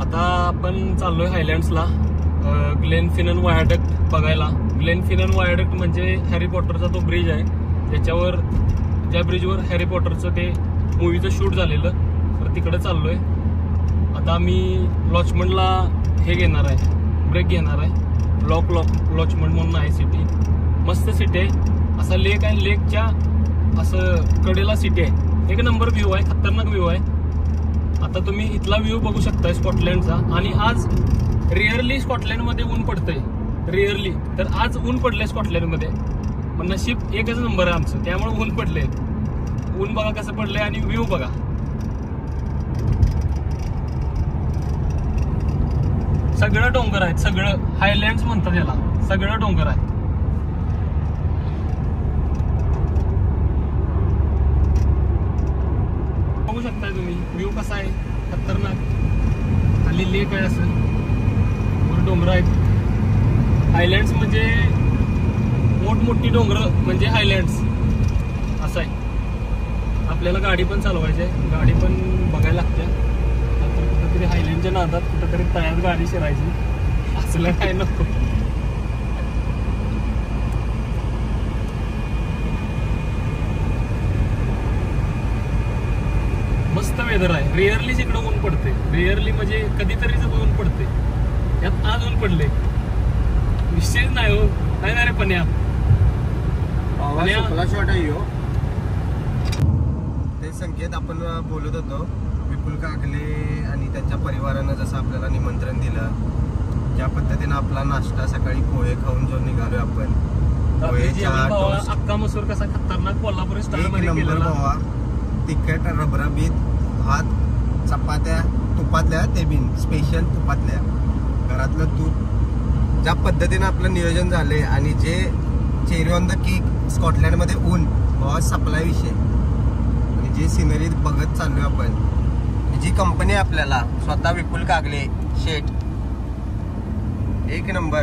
आता आपण चाललोय हायलँड्सला ग्लेनफिनन वायाडक्ट बघायला. ग्लेनफिनन वायाडक्ट म्हणजे हॅरी पॉटरचा तो ब्रिज आहे, त्याच्यावर ज्या ब्रिजवर हॅरी पॉटरचं ते मूवीचं शूट झालेलं, तर तिकडे चाललोय. आता मी लॉचमंडला हे घेणार आहे, ब्रेक घेणार आहे. लॉचमंड म्हणून आहे सिटी, मस्त सिटी आहे. असा लेक आहे, लेकच्या असं कडेला सिटी आहे. एक नंबर व्ह्यू आहे, खतरनाक व्ह्यू आहे. आता तुम्ही इथला व्ह्यू बघू शकताय स्कॉटलँडचा. आणि आज रिअरली स्कॉटलँडमध्ये ऊन पडतंय, रिअरली. तर आज ऊन पडलंय स्कॉटलँडमध्ये, पण नशीब एकच नंबर आहे आमचं, त्यामुळे ऊन पडलंय. ऊन बघा कसं पडलंय आणि व्ह्यू बघा. सगळं डोंगर आहेत, सगळं हायलँड्स म्हणतात याला, सगळं डोंगर आहे. बघू शकताय तुम्ही व्ह्यू कसा आहे, खतरनाक. खाली लेक आहे, असं डोंगर आहेत. हायलँड्स म्हणजे मोठमोठी डोंगर म्हणजे हायलँड्स असं आहे. आपल्याला गाडी पण चालवायची आहे, गाडी पण बघायला लागते. नंतर कुठेतरी हायलँडच्या नादात कुठेतरी तयार गाडी शिरायची, असलं काय नको. मस्त वेदर आहे. रिअरलीच इकडं ऊन पडते, रिअरली म्हणजे कधीतरीच ऊन पडते. यात आज ऊन पडले, विशेष नाही हो, नाही ना रे पण्या. ते संकेत आपण बोलत होतो, विपुल काकले आणि त्यांच्या परिवारानं जसं आपल्याला निमंत्रण दिलं, ज्या पद्धतीनं आपला नाश्ता सकाळी पोहे खाऊन जो निघालोय आपण. अक्का मसूर कसा खतरनाक कोल्हापुरी स्टाईल मध्ये केलेला. तिखट रबरबीत भात, चपात्या तुपातल्या, ते बिन स्पेशल तुपातल्या, घरातलं तूप. ज्या पद्धतीनं आपलं नियोजन झालंय आणि जे चेरी ऑन द केक स्कॉटलँडमध्ये ऊन बाबा सप्लाय विषय आणि जे सिनरी बघत चाललोय आपण. जी कंपनी आपल्याला स्वतः विपुल कागले शेट, एक नंबर.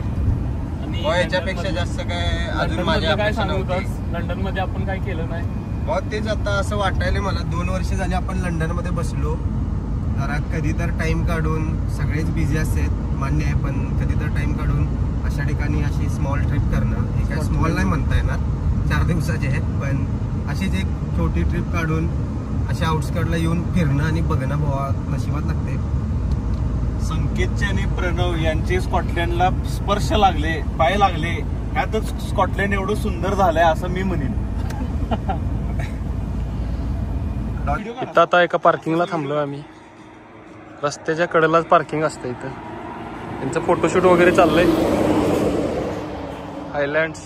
आणि याच्यापेक्षा जास्त काय अजून माझ्या काय सांगू. लंडन मध्ये आपण काय केलं नाही बहुत. तेच आता असं वाटायला मला, 2 वर्ष झाली आपण लंडनमध्ये बसलो. जरा कधी तर टाइम काढून, सगळेच बिझी असतात मान्य आहे, पण कधी तर टाइम काढून अशा ठिकाणी अशी स्मॉल ट्रिप करणं, हे काय स्मॉल नाही म्हणता येणार, 4 दिवसाचे आहेत, पण अशीच एक छोटी ट्रिप काढून अशा आउटस्कटला येऊन फिरणं आणि बघणं भावा नशिबात लागते. संकेतचे आणि प्रणव यांचे स्कॉटलँडला स्पर्श लागले, पाय लागले, त्यातच स्कॉटलँड एवढं सुंदर झालंय असं मी म्हणेन. इथं आता एका पार्किंगला थांबलोय आम्ही. रस्त्याच्या कडेलाच पार्किंग असतं इथं. त्यांचं फोटोशूट वगैरे चाललंय. हायलँड्स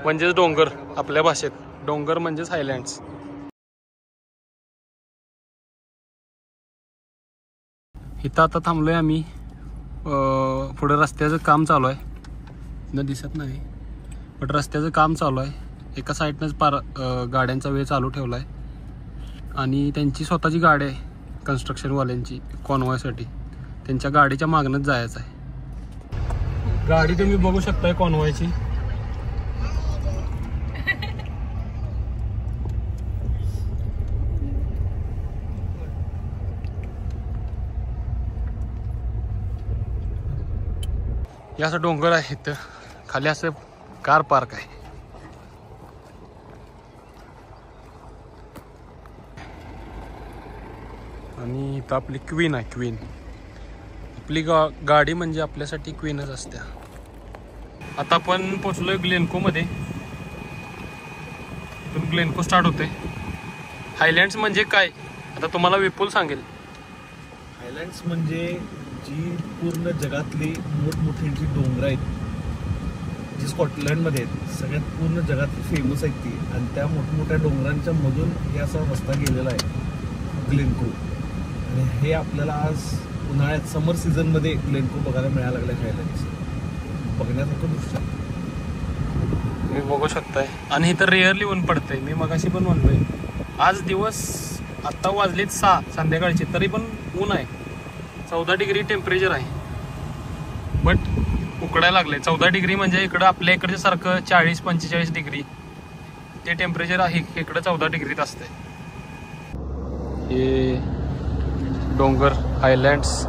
म्हणजेच डोंगर, आपल्या भाषेत डोंगर म्हणजेच हायलँड्स. इथं आता थांबलोय आम्ही. पुढे रस्त्याचं काम चालू आहे, न दिसत नाही पण रस्त्याचं काम चालू आहे. एका साईडनंच गाड्यांचा वेळ चालू ठेवला आहे आणि त्यांची स्वतःची गाडी आहे कन्स्ट्रक्शनवाल्यांची, कॉन्वॉयसाठी. त्यांच्या गाडीच्या मागणंच जायचं आहे. गाडी तुम्ही बघू शकताय कॉन्वॉयची. हे असं डोंगर आहे, इथं खाली असं कार पार्क आहे. आणि इथं आपली क्वीन आहे, क्वीन. आपली गाडी म्हणजे आपल्यासाठी क्वीनच असते. आता आपण पोचलोय ग्लेनकोमध्ये. ग्लेनको स्टार्ट होते. हायलँड्स म्हणजे काय आता तुम्हाला विपुल सांगेल. हायलँड्स म्हणजे जी पूर्ण जगातली मोठमोठी डोंगर आहेत, जी स्कॉटलँडमध्ये आहेत, सगळ्यात पूर्ण जगातली फेमस आहेत ती. आणि त्या मोठमोठ्या डोंगरांच्या मधून हे असा रस्ता गेलेला आहे ग्लेनको. आणि हे आपल्याला आज उन्हाळ्यात समर सीझनमध्ये ग्लेनको बघायला मिळायला लागलं. हायलँड्स बघण्यासारखं दृश्य तुम्ही बघू शकताय. आणि इथं रिअरली ऊन पडतंय. मी मगाशी पण म्हणलोय, आज दिवस आत्ता वाजलीत 6 संध्याकाळची, तरी पण ऊन आहे. 14 डिग्री टेम्परेचर आहे, बट उकडायला लागले. 14 डिग्री म्हणजे इकडं आपल्या इकडच्या सारखं 40-45 डिग्री ते टेम्परेचर आहे. इकडं 14 डिग्रीत असते. हे डोंगर हायलँड्स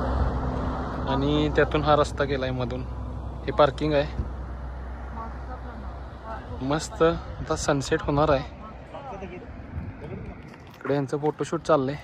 आणि त्यातून हा रस्ता गेलाय मधून. हे पार्किंग आहे. मस्त आता सनसेट होणार आहे. इकडे यांचं फोटोशूट चाललंय.